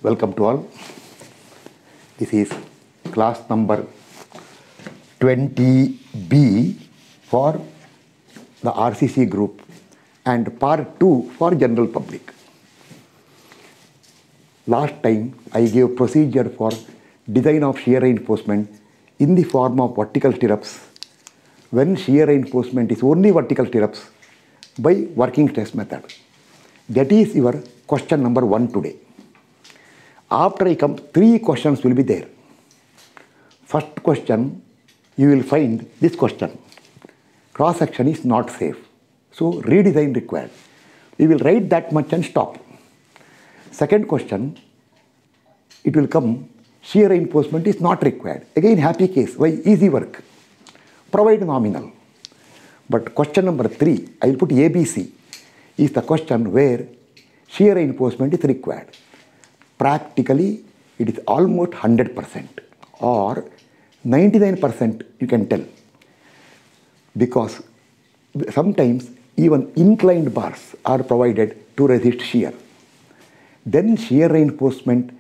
Welcome to all. This is class number 20B for the RCC group and part 2 for general public. Last time I gave procedure for design of shear reinforcement in the form of vertical stirrups when shear reinforcement is only vertical stirrups by working stress method. That is your question number 1 today. After I come, 3 questions will be there. First question, you will find this question. Cross section is not safe, so redesign required. We will write that much and stop. Second question, it will come, shear reinforcement is not required. Again, happy case, why? Easy work. Provide nominal. But question number 3, I will put ABC, is the question where shear reinforcement is required. Practically, it is almost 100% or 99% you can tell, because sometimes even inclined bars are provided to resist shear. Then shear reinforcement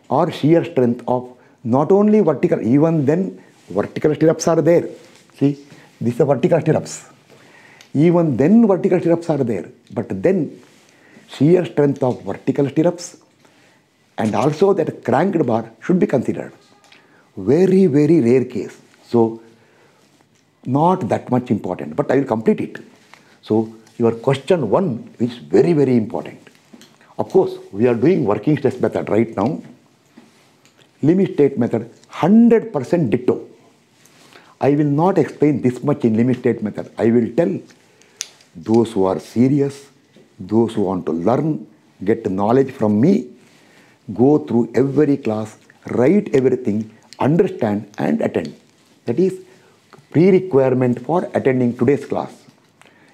or shear strength of not only vertical, even then vertical stirrups are there. See, these are vertical stirrups. Even then vertical stirrups are there, but then shear strength of vertical stirrups and also that cranked bar should be considered. Very, very rare case. So, not that much important, but I will complete it. So, your question 1 is very, very important. Of course, we are doing working stress method right now. Limit state method, 100% ditto. I will not explain this much in limit state method. I will tell those who are serious, those who want to learn, get knowledge from me, go through every class, write everything, understand and attend. That is pre-requirement for attending today's class.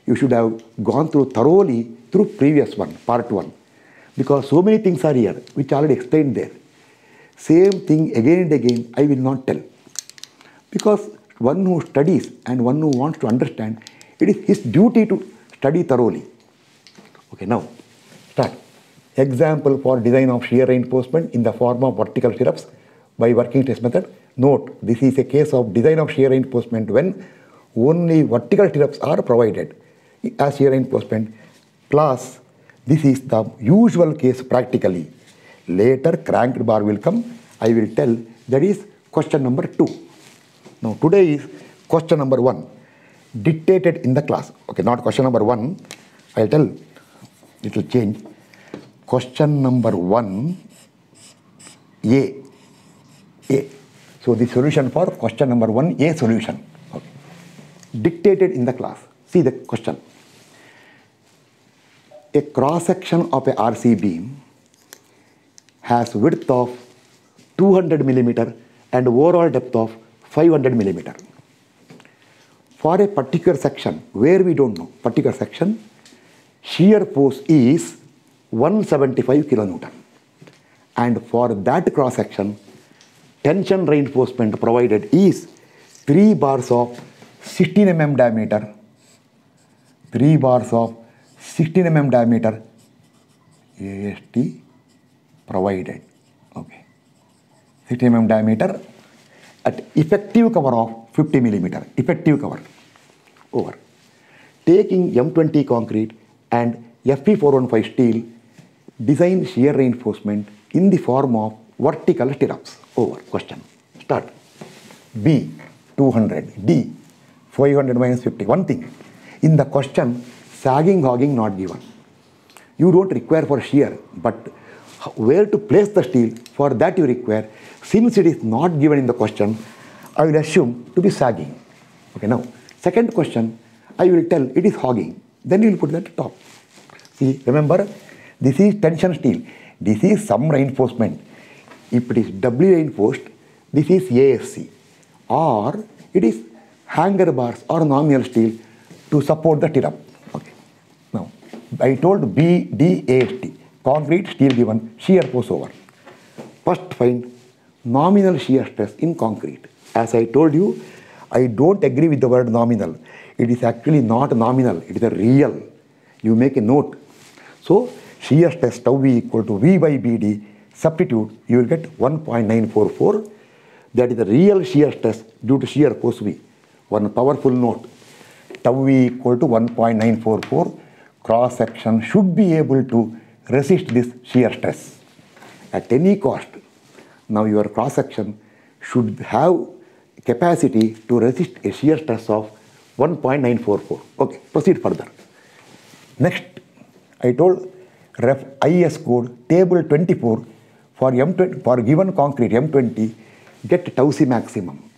You should have gone through thoroughly through previous one, part 1. Because so many things are here, which I already explained there. Same thing again and again, I will not tell. Because one who studies and one who wants to understand, it is his duty to study thoroughly. Okay, now start. Example for design of shear reinforcement in the form of vertical stirrups by working stress method. Note, this is a case of design of shear reinforcement when only vertical stirrups are provided as shear reinforcement, plus this is the usual case practically. Later cranked bar will come. I will tell, that is question number 2. Now today is question number 1 dictated in the class. Okay, not question number 1. I will tell, it will change. Question number 1, A. So the solution for question number 1, A solution. Okay. Dictated in the class. See the question. A cross section of a RC beam has width of 200 millimeter and overall depth of 500 millimeter. For a particular section, where we don't know, particular section, shear force is 175 kilonewton. And for that cross section, tension reinforcement provided is 3 bars of 16 mm diameter, 3 bars of 16 mm diameter AST provided. Okay, 16 mm diameter at effective cover of 50 millimeter, effective cover over. Taking M20 concrete and Fe415 steel, design shear reinforcement in the form of vertical stirrups. Over. Question. Start. B, 200. D, 500 minus 50. One thing. In the question, sagging, hogging not given. You don't require for shear, but where to place the steel, for that you require. Since it is not given in the question, I will assume to be sagging. Okay, now, second question, I will tell it is hogging. Then you will put that at top. See, remember, this is tension steel. This is some reinforcement. If it is doubly reinforced, this is ASC. Or it is hanger bars or nominal steel to support the stirrup. Okay. Now, I told B, D, AST. Concrete, steel given, shear force over. First find nominal shear stress in concrete. As I told you, I don't agree with the word nominal. It is actually not nominal, it is a real. You make a note. So, shear stress tau V equal to V by BD, Substitute, you will get 1.944. That is the real shear stress due to shear force V. One powerful note, tau V equal to 1.944. Cross section should be able to resist this shear stress at any cost. Now your cross section should have capacity to resist a shear stress of 1.944. Okay, proceed further. Next, I told ref IS code table 24 for M20 for given concrete M20 get tau C maximum.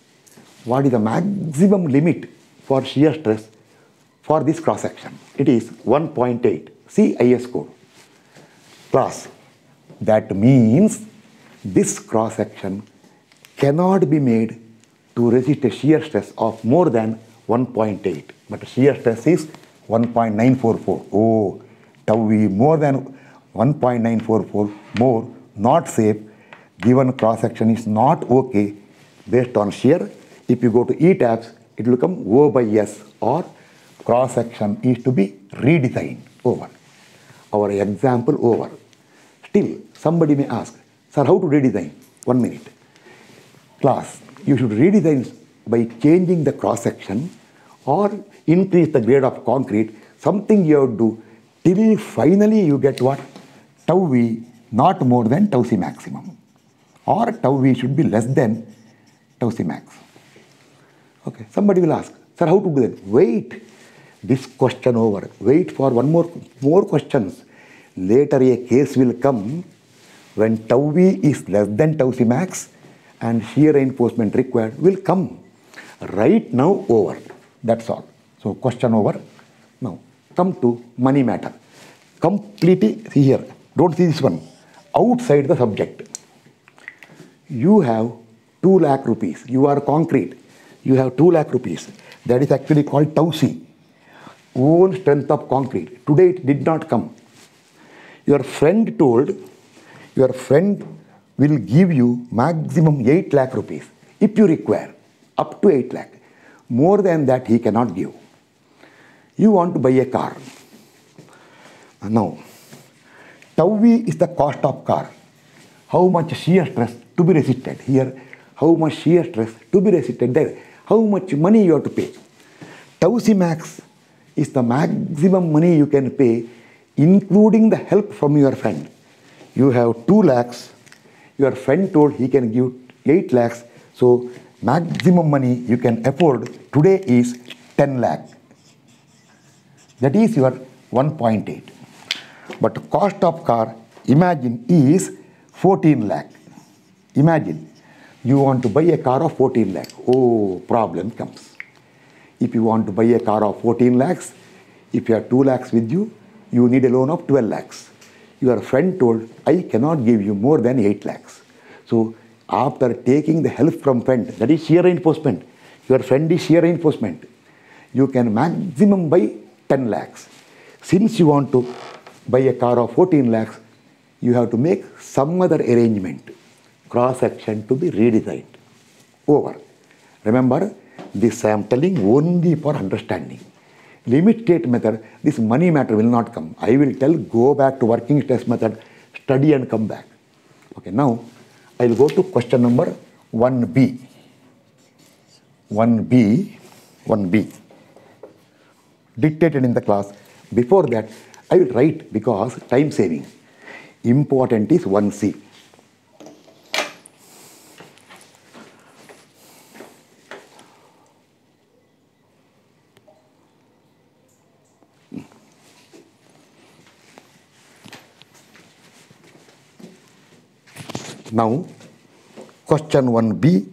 What is the maximum limit for shear stress for this cross section? It is 1.8. See IS code. Class. That means this cross section cannot be made to resist a shear stress of more than 1.8. But shear stress is 1.944. Oh, tau V more than 1.944, more, not safe. Given cross section is not okay based on shear. If you go to E tabs, it will become O by S, or cross section is to be redesigned. Over. Our example over. Still, somebody may ask, sir, how to redesign? 1 minute. Class, you should redesign by changing the cross section or increase the grade of concrete. Something you have to do till finally you get what? Tau V not more than tau C maximum, or tau V should be less than tau C max. Okay, somebody will ask, sir, how to do that? Wait, this question over. Wait for more questions. Later a case will come when tau V is less than tau C max and shear reinforcement required will come. Right now over. That's all. So question over. Now come to money matter. Completely, see here, don't see this one. Outside the subject. You have 2 lakh rupees. You are concrete. You have 2 lakh rupees. That is actually called tau C. Own strength of concrete. Today it did not come. Your friend told, your friend will give you maximum 8 lakh rupees if you require, up to 8 lakh. More than that he cannot give. You want to buy a car. Now, tau V is the cost of car. How much shear stress to be resisted here? How much shear stress to be resisted there? How much money you have to pay? Tau C max is the maximum money you can pay, including the help from your friend. You have 2 lakhs. Your friend told he can give 8 lakhs. So maximum money you can afford today is 10 lakh. That is your 1.8. But cost of car, imagine, is 14 lakh. Imagine, you want to buy a car of 14 lakh. Oh, problem comes. If you want to buy a car of 14 lakhs, if you have 2 lakhs with you, you need a loan of 12 lakhs. Your friend told, I cannot give you more than 8 lakhs. So after taking the help from friend, that is shear reinforcement, your friend is shear reinforcement, you can maximum buy 10 lakhs. Since you want to buy a car of 14 lakhs, you have to make some other arrangement, cross section to be redesigned. Over. Remember, this I am telling only for understanding. Limit state method, this money matter will not come. I will tell, go back to working stress method, study and come back. Okay, now I will go to question number 1B. 1B. Dictated in the class. Before that, I will write because time saving. Important is 1C. Now, question 1B,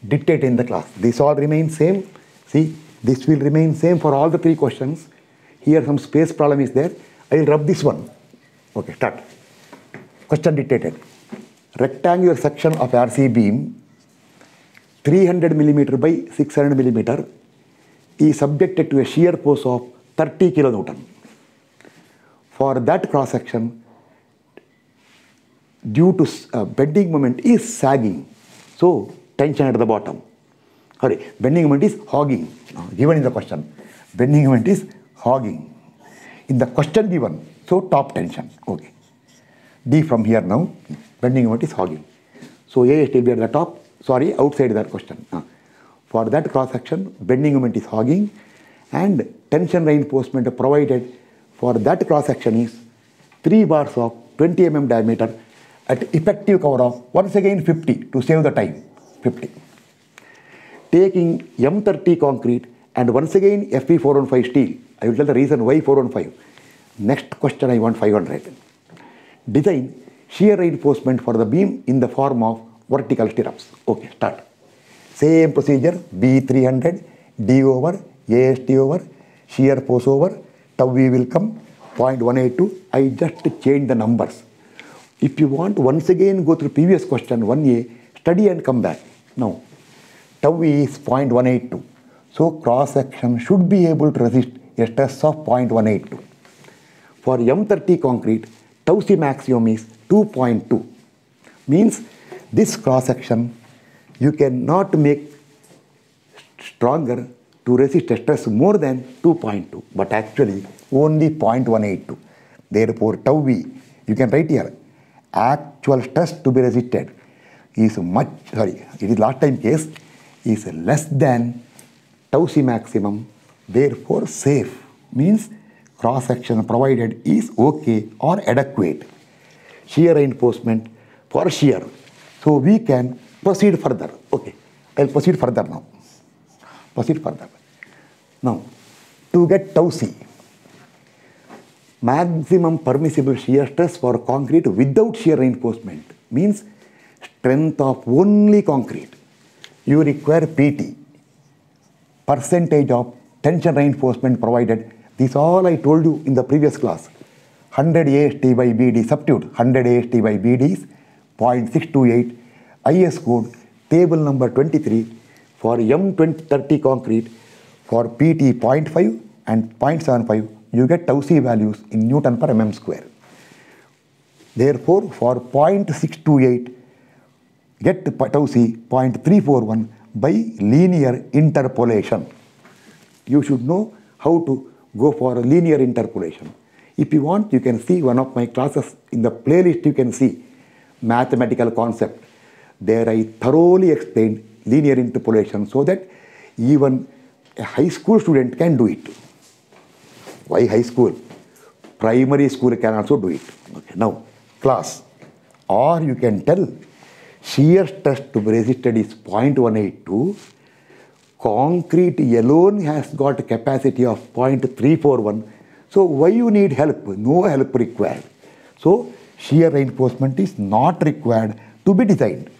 dictate in the class. This all remains same. See, this will remain same for all the 3 questions. Here some space problem is there. I will rub this one. Okay, start. Question dictated. Rectangular section of RC beam 300 mm by 600 mm is subjected to a shear force of 30 kN. For that cross section, due to bending moment is sagging. So tension at the bottom. Sorry, bending moment is hogging. Given in the question. Bending moment is hogging. In the question given, so top tension. Okay. D from here now, bending moment is hogging. So AST will be at the top, sorry, outside that question. For that cross section, bending moment is hogging, and tension reinforcement provided for that cross section is 3 bars of 20 mm diameter at effective cover of once again 50 to save the time, 50. Taking M30 concrete and once again Fe415 steel. I will tell the reason why 415. Next question I want 500. Design shear reinforcement for the beam in the form of vertical stirrups. Okay, start. Same procedure, B300, D over, AST over, shear force over, tau V will come, 0.182. I just change the numbers. If you want, once again go through previous question 1A, study and come back. Now, tau V is 0.182. So cross section should be able to resist a stress of 0.182. For M30 concrete, tau C maximum is 2.2. Means this cross section you cannot make stronger to resist a stress more than 2.2, but actually only 0.182. Therefore, tau V, you can write here, actual stress to be resisted is much, it is last time case, is less than tau C maximum, therefore safe. Means cross section provided is okay or adequate. Shear reinforcement for shear. So we can proceed further. Okay, I'll proceed further now. Proceed further. Now, to get tau C, maximum permissible shear stress for concrete without shear reinforcement means strength of only concrete. You require PT, percentage of tension reinforcement provided. This all I told you in the previous class. 100 AST by BD, substitute 100 AST by BD is 0.628, IS code table number 23 for M30 concrete for PT 0.5 and 0.75, you get tau C values in Newton per mm square. Therefore, for 0.628, get tau C 0.341 by linear interpolation. You should know how to go for a linear interpolation. If you want, you can see one of my classes in the playlist. You can see mathematical concept. There I thoroughly explained linear interpolation so that even a high school student can do it. Why high school? Primary school can also do it. Okay, now class. Or you can tell shear stress to be resisted is 0.182. Concrete alone has got a capacity of 0.341. So why you need help? No help required. So shear reinforcement is not required to be designed.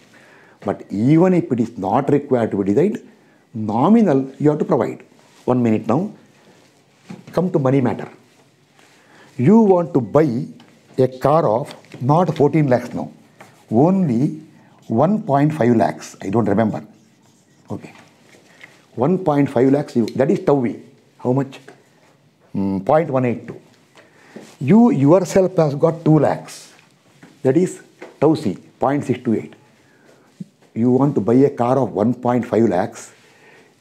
But even if it is not required to be designed, nominal you have to provide. 1 minute now. Come to money matter. You want to buy a car of not 14 lakhs now, only 1.5 lakhs. I don't remember. Okay. 1.5 lakhs, that is tau V. How much? 0.182. You yourself has got 2 lakhs. That is tau C, 0.628. You want to buy a car of 1.5 lakhs.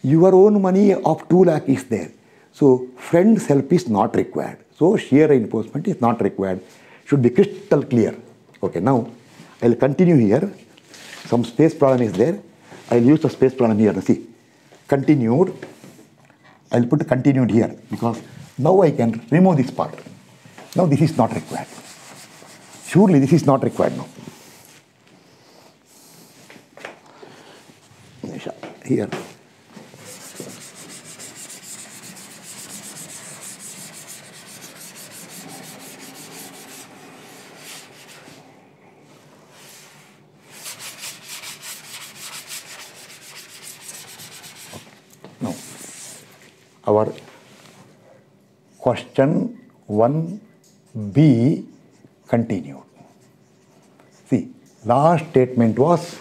Your own money of 2 lakh is there. So friend's help is not required. So shear reinforcement is not required. Should be crystal clear. Okay, now I'll continue here. Some space problem is there. I'll use the space problem here. See, continued. I'll put continued here because now I can remove this part. Now this is not required. Surely this is not required now. Here. Now, our question 1B continued. See, last statement was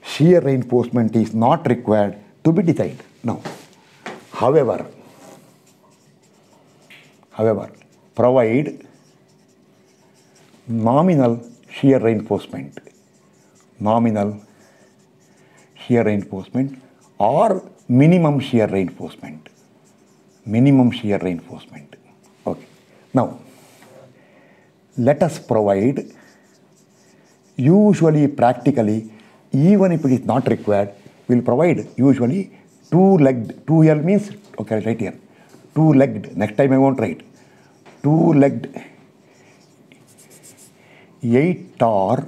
shear reinforcement is not required to be designed. Now, however, provide nominal shear reinforcement or minimum shear reinforcement. Okay. Now, let us provide Usually, practically, even if it is not required, we will provide usually two-legged, 2L means, okay, right here, two-legged, next time I won't write, two-legged 8-tar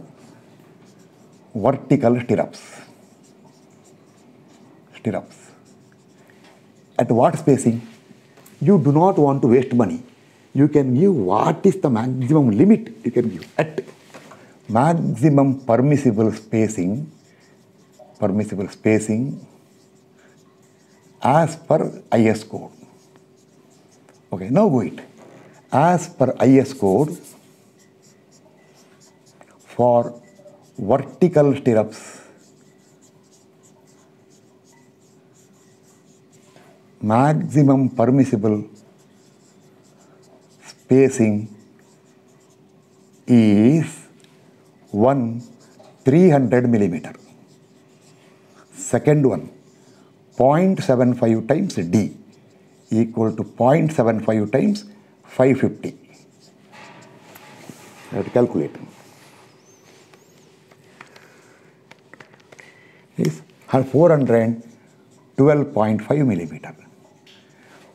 vertical stirrups. At what spacing? You do not want to waste money. You can give what is the maximum limit you can give at maximum permissible spacing as per IS code. Okay, now wait. As per IS code, for vertical stirrups, maximum permissible spacing is 300 millimeter. Second one, 0.75 times D equal to 0.75 times 550. I have to calculate. Is 412.5 millimeter.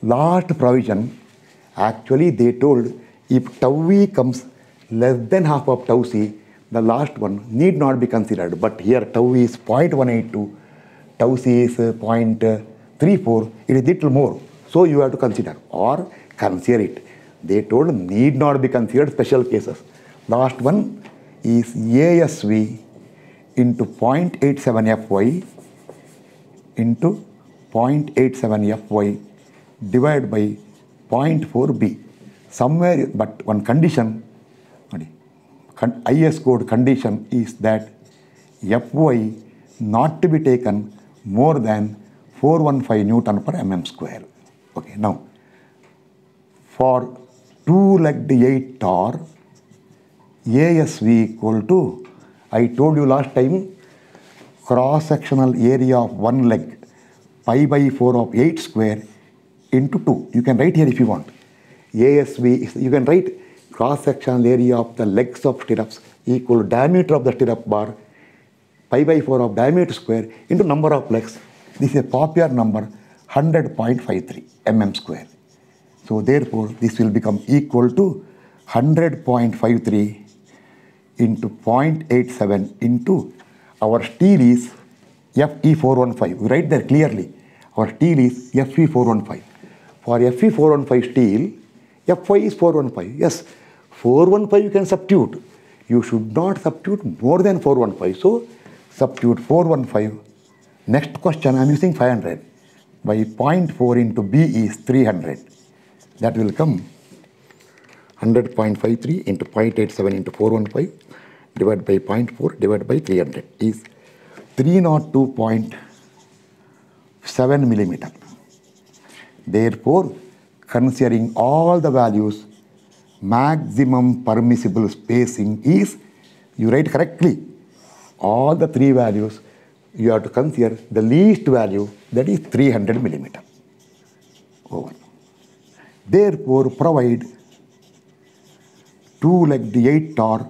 Last provision, actually they told if tau E comes less than half of tau C, the last one need not be considered. But here tau E is 0.182, tau C is 0.34, it is little more. So you have to consider or consider it. They told need not be considered special cases. Last one is ASV into 0.87 Fy into 0.87 Fy divided by 0.4 B. Somewhere, but one condition, IS code condition is that Fy not to be taken more than 415 Newton per mm square. Okay, now for two-legged 8-tar, ASV equal to, I told you last time, cross-sectional area of one leg, pi by 4 of 8 square into 2. You can write here if you want. ASV, is, you can write cross-sectional area of the legs of stirrups equal to diameter of the stirrup bar, pi by 4 of diameter square into number of legs. This is a popular number, 100.53 mm square. So therefore, this will become equal to 100.53 into 0.87 into our steel is Fe415. We write there clearly. Our steel is Fe415. For Fe415 steel, Fy is 415. Yes, 415 you can substitute. You should not substitute more than 415. So substitute 415. Next question, I am using 500. By 0.4 into B is 300. That will come 100.53 into 0.87 into 415 divided by 0.4 divided by 300 is 302.7 millimeter. Therefore, considering all the values, maximum permissible spacing is, you write correctly, all the three values, you have to consider the least value, that is 300 millimeter. Over. Therefore, provide two-legged 8-tar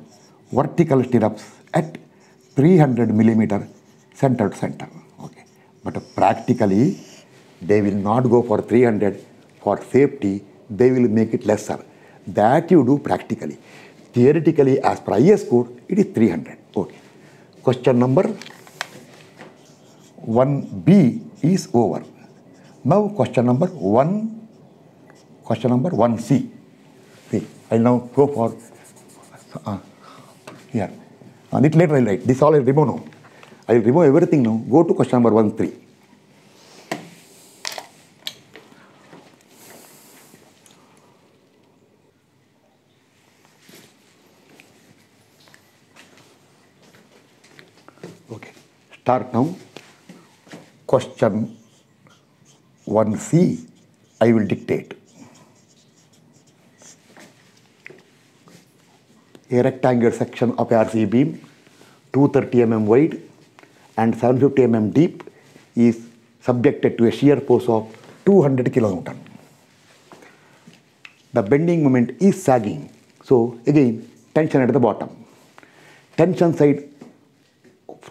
vertical stirrups at 300 millimeter center to center. Okay. But practically, they will not go for 300. For safety, they will make it lesser. That you do practically. Theoretically, as per IS code, it is 300. Okay. Question number 1B is over. Now question number 1C. See, I will now go for here. A little later I will write. This all I will remove now. I will remove everything now. Go to question number 1.3. Okay. Start now. Question 1C, I will dictate. A rectangular section of RCC beam, 230 mm wide and 750 mm deep, is subjected to a shear force of 200 kN. The bending moment is sagging. So again, tension at the bottom. tension side,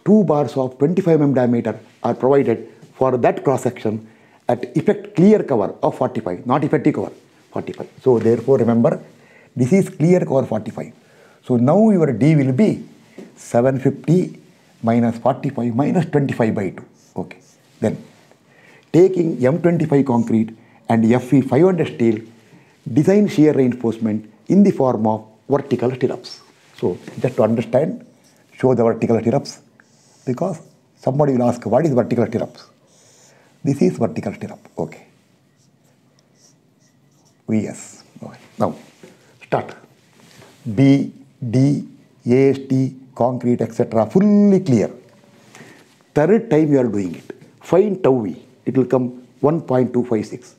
2 bars of 25 mm diameter are provided for that cross section at effect clear cover of 45, not effective cover 45. So therefore remember, this is clear cover 45. So now your D will be 750 minus 45 minus 25 by 2. Okay. Then taking M25 concrete and Fe 500 steel, design shear reinforcement in the form of vertical stirrups. So just to understand, show the vertical stirrups, because somebody will ask what is vertical stirrups. This is vertical stirrup. Okay. VS. Okay. Now start. B, D, AST, concrete, etc. fully clear. Third time you are doing it. Find tau V. It will come 1.256.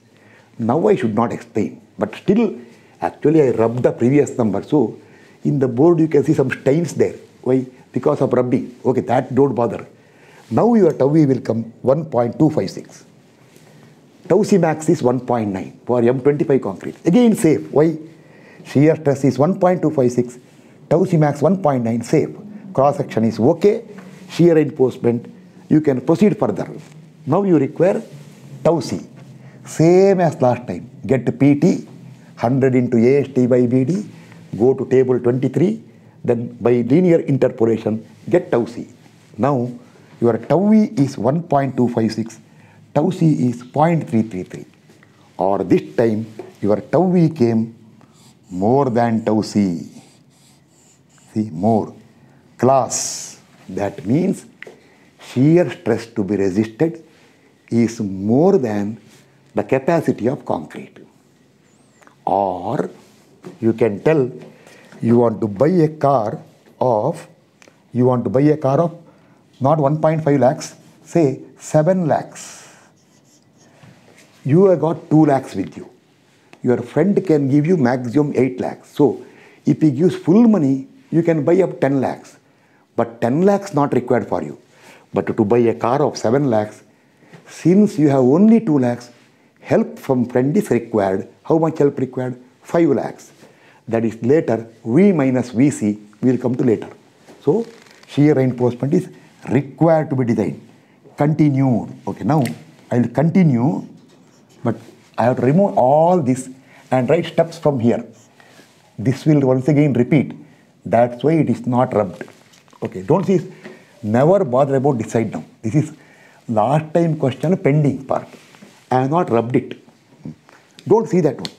Now I should not explain, but still actually I rubbed the previous number. So in the board you can see some stains there. Why? Because of rubbing. Okay, that don't bother. Now your tau V will come 1.256. Tau C max is 1.9 for M25 concrete. Again safe. Why? Shear stress is 1.256. Tau C max 1.9, safe. Cross section is okay. Shear reinforcement, you can proceed further. Now you require tau C. Same as last time. Get PT 100 into AST by BD. Go to table 23. Then by linear interpolation, get tau C. Now your tau V is 1.256. Tau C is 0.333. Or this time your tau V came more than tau C. See, more. Class. That means shear stress to be resisted is more than the capacity of concrete. Or you can tell you want to buy a car of not 1.5 lakhs, say 7 lakhs. You have got 2 lakhs with you. Your friend can give you maximum 8 lakhs. So if he gives full money, you can buy up 10 lakhs. But 10 lakhs not required for you. But to buy a car of 7 lakhs, since you have only 2 lakhs, help from friend is required. How much help required? 5 lakhs. That is later, V minus VC will come to later. So shear reinforcement is required to be designed. Continued. Okay, now I will continue, but I have to remove all this and write steps from here. This will once again repeat. That's why it is not rubbed. Okay, don't see, never bother about this side now. This is last time question pending part. I have not rubbed it. Don't see that one.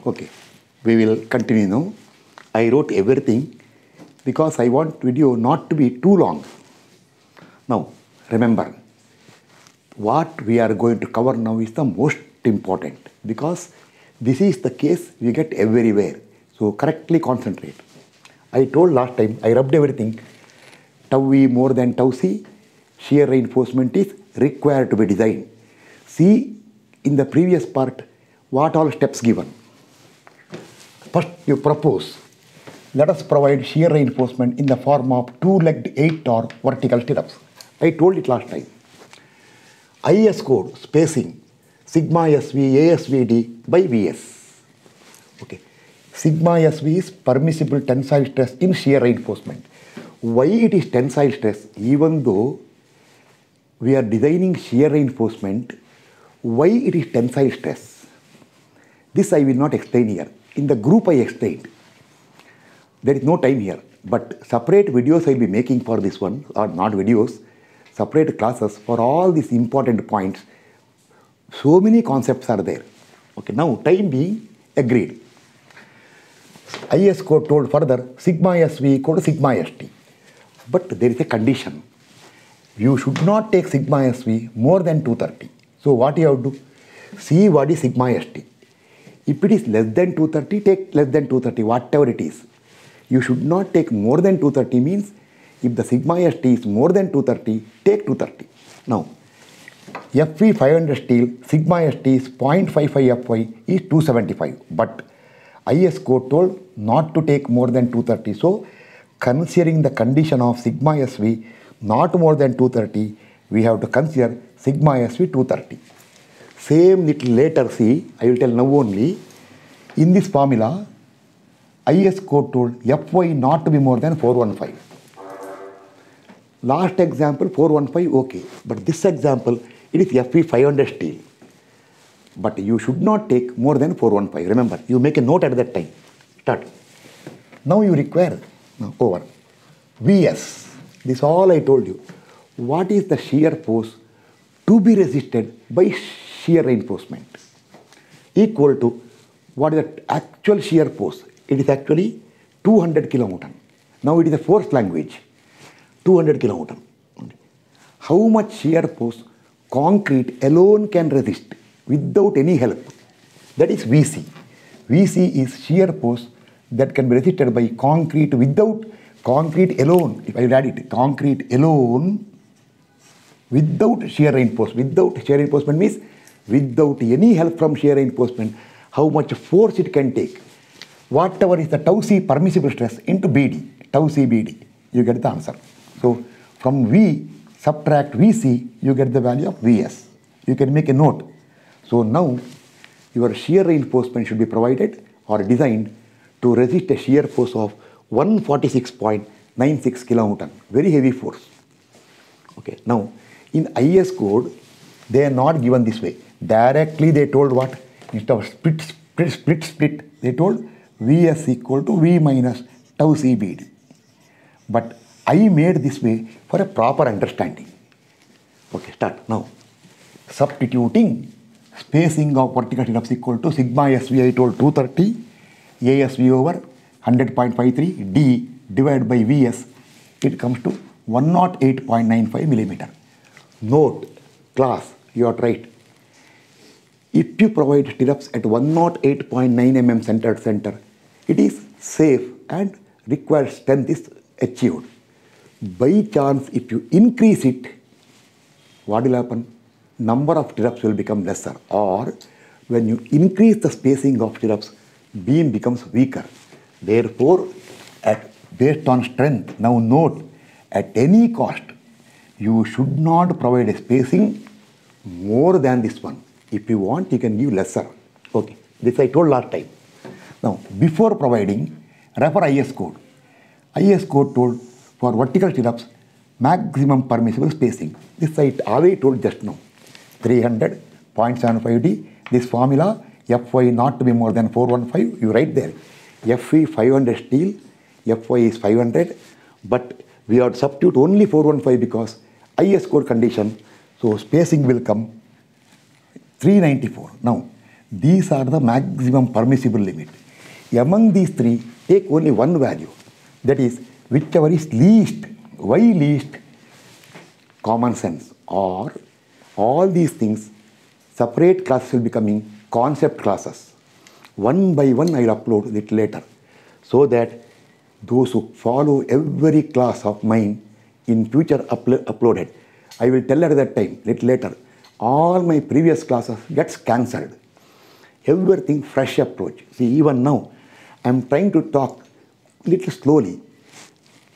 Okay, we will continue now. I wrote everything because I want video not to be too long. Now, remember, what we are going to cover now is the most important, because this is the case we get everywhere. So correctly concentrate. I told last time, I rubbed everything. Tau V more than tau C, shear reinforcement is required to be designed. See in the previous part what all steps given. First you propose, let us provide shear reinforcement in the form of 2-legged 8-tor vertical stirrups. I told it last time. IS code spacing sigma SV ASVD by VS. Okay. Sigma SV is permissible tensile stress in shear reinforcement. Why it is tensile stress? Even though we are designing shear reinforcement, why it is tensile stress? This I will not explain here. In the group I explained. There is no time here, but separate videos I will be making for this one, or not videos, separate classes for all these important points. So many concepts are there. Okay, now time being agreed. IS code told further sigma SV equal to sigma ST. But there is a condition. You should not take sigma SV more than 230. So what you have to do? See what is sigma ST. If it is less than 230, take less than 230, whatever it is. You should not take more than 230 means if the sigma st is more than 230, take 230. Now, Fe 500 steel, sigma st is 0.55 Fy is 275. But IS code told not to take more than 230. So, considering the condition of sigma SV not more than 230, we have to consider sigma SV 230. Same little later see, I will tell now only, in this formula, IS code told Fy not to be more than 415. Last example 415, okay. But this example, it is Fe 500 steel. But you should not take more than 415. Remember, you make a note at that time. Start. Now you require, over, Vs. This all I told you. What is the shear force to be resisted by shear reinforcement? Equal to, what is the actual shear force? It is actually 200 kilonewton. Now it is a force language. 200 kilonewton. How much shear force concrete alone can resist without any help? That is Vc. Vc is shear force that can be resisted by concrete without concrete alone. If I add it, concrete alone without shear reinforcement. Without shear reinforcement means without any help from shear reinforcement, how much force it can take. Whatever is the tau c permissible stress into BD, tau c BD, you get the answer. So from V subtract Vc, you get the value of Vs. You can make a note. So now your shear reinforcement should be provided or designed to resist a shear force of 146.96 kilonewton. Very heavy force. Okay. Now in IS code, they are not given this way. Directly they told what? Instead of split, they told Vs equal to V minus tau c BD. But I made this way for a proper understanding. Okay, start now. Substituting spacing of vertical stirrups equal to sigma SV I told 230, ASV over 100.53, D divided by Vs, it comes to 108.95 millimeter. Note, class, you are right. If you provide stirrups at 108.9 mm center, it is safe and required strength is achieved. By chance, if you increase it, what will happen? Number of stirrups will become lesser, or when you increase the spacing of stirrups, beam becomes weaker. Therefore, based on strength, now note, at any cost, you should not provide a spacing more than this one. If you want, you can give lesser. Okay, this I told last time. Now, before providing, refer IS code. IS code told for vertical stirrups, maximum permissible spacing. This I already told just now. 300, 0.75D. This formula, Fy not to be more than 415, you write there. Fe 500 steel, Fy is 500, but we have to substitute only 415 because IS code condition, so spacing will come 394. Now, these are the maximum permissible limit. Among these three, take only one value. That is, whichever is least. Why least? Common sense. Or all these things, separate classes will becoming concept classes. One by one I will upload it later. So that those who follow every class of mine in future uploaded, I will tell at that time, little later, all my previous classes gets cancelled. Everything fresh approach. See, even now, I am trying to talk little slowly.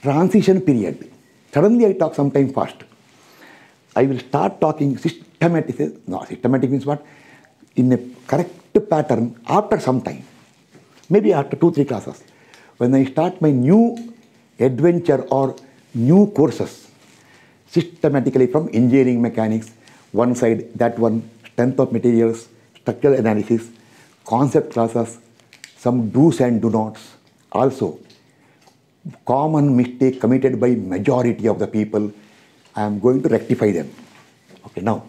Transition period. Suddenly I talk sometime fast. I will start talking systematic. No, systematic means what? In a correct pattern after some time. Maybe after 2-3 classes. When I start my new adventure or new courses, systematically from engineering mechanics, one side, that one, strength of materials, structural analysis, concept classes, some do's and do nots. Also, common mistake committed by majority of the people, I am going to rectify them. Okay, now,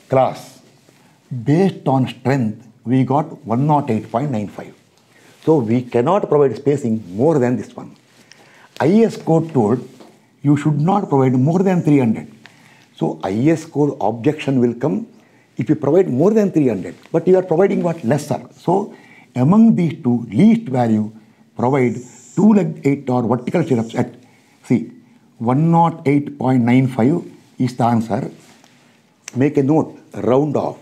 class. Based on strength, we got 108.95. So we cannot provide spacing more than this one. IS code told you should not provide more than 300. So IS code objection will come if you provide more than 300, but you are providing what? Lesser. So among these two, least value provide 2-leg 8-hour vertical stirrups at, see, 108.95 is the answer. Make a note, round off.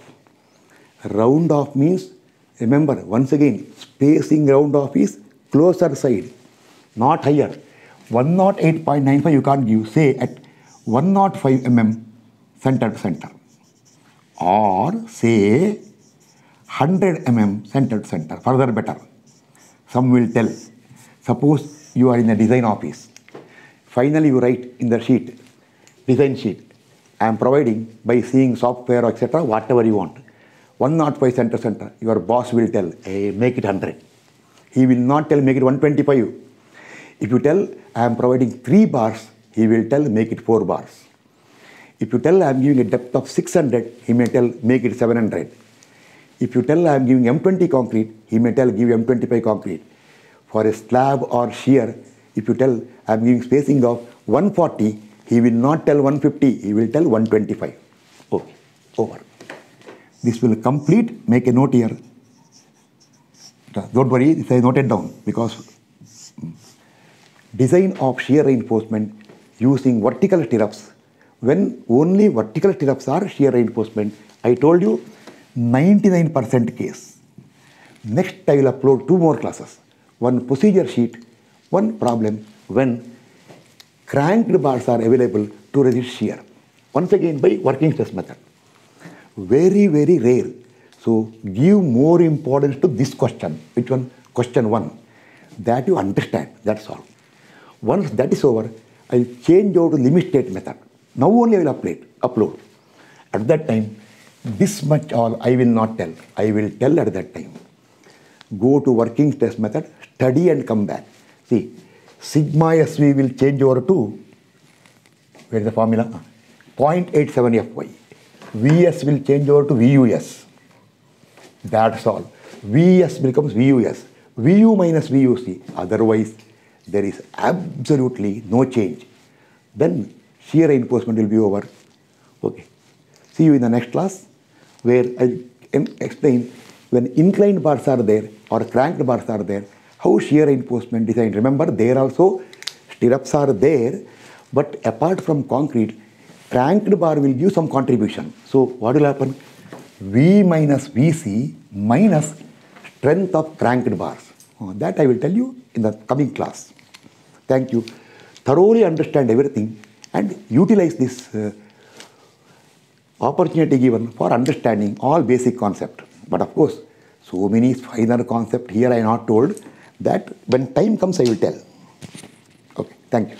Round off means, remember, once again, spacing round off is closer side, not higher. 108.95 you can't give, say at 105 mm center to center. Or say 100 mm center to center, further better. Some will tell. Suppose you are in a design office. Finally you write in the sheet, design sheet, I am providing by seeing software, etc., whatever you want. 105 center to center. Your boss will tell, hey, make it 100. He will not tell make it 125. If you tell I am providing 3 bars, he will tell make it 4 bars. If you tell I am giving a depth of 600, he may tell make it 700. If you tell I am giving M20 concrete, he may tell give M25 concrete. For a slab or shear, if you tell I am giving spacing of 140, he will not tell 150, he will tell 125. Okay, over. This will complete, make a note here. Don't worry, this I noted down because design of shear reinforcement using vertical stirrups. When only vertical stirrups are shear reinforcement, I told you 99% case. Next I will upload 2 more classes. One procedure sheet, one problem when cranked bars are available to resist shear. Once again by working stress method. Very, very rare. So give more importance to this question. Which one? Question 1. That you understand, that's all. Once that is over, I will change over to limit state method. Now only I will upload. At that time, this much all I will not tell. I will tell at that time. Go to working stress method, study and come back. See, sigma SV will change over to, where is the formula? 0.87 Fy. Vs will change over to Vus. That's all. Vs becomes Vus. Vu minus Vuc. Otherwise, there is absolutely no change. Then shear reinforcement will be over. Okay. See you in the next class where I explain when inclined bars are there or cranked bars are there, how shear reinforcement design. Remember, there also stirrups are there, but apart from concrete, cranked bar will give some contribution. So what will happen? V minus Vc minus strength of cranked bars. That I will tell you in the coming class. Thank you. Thoroughly understand everything and utilize this opportunity given for understanding all basic concept. But of course, so many finer concept here I am not told. That when time comes I will tell. Okay, thank you.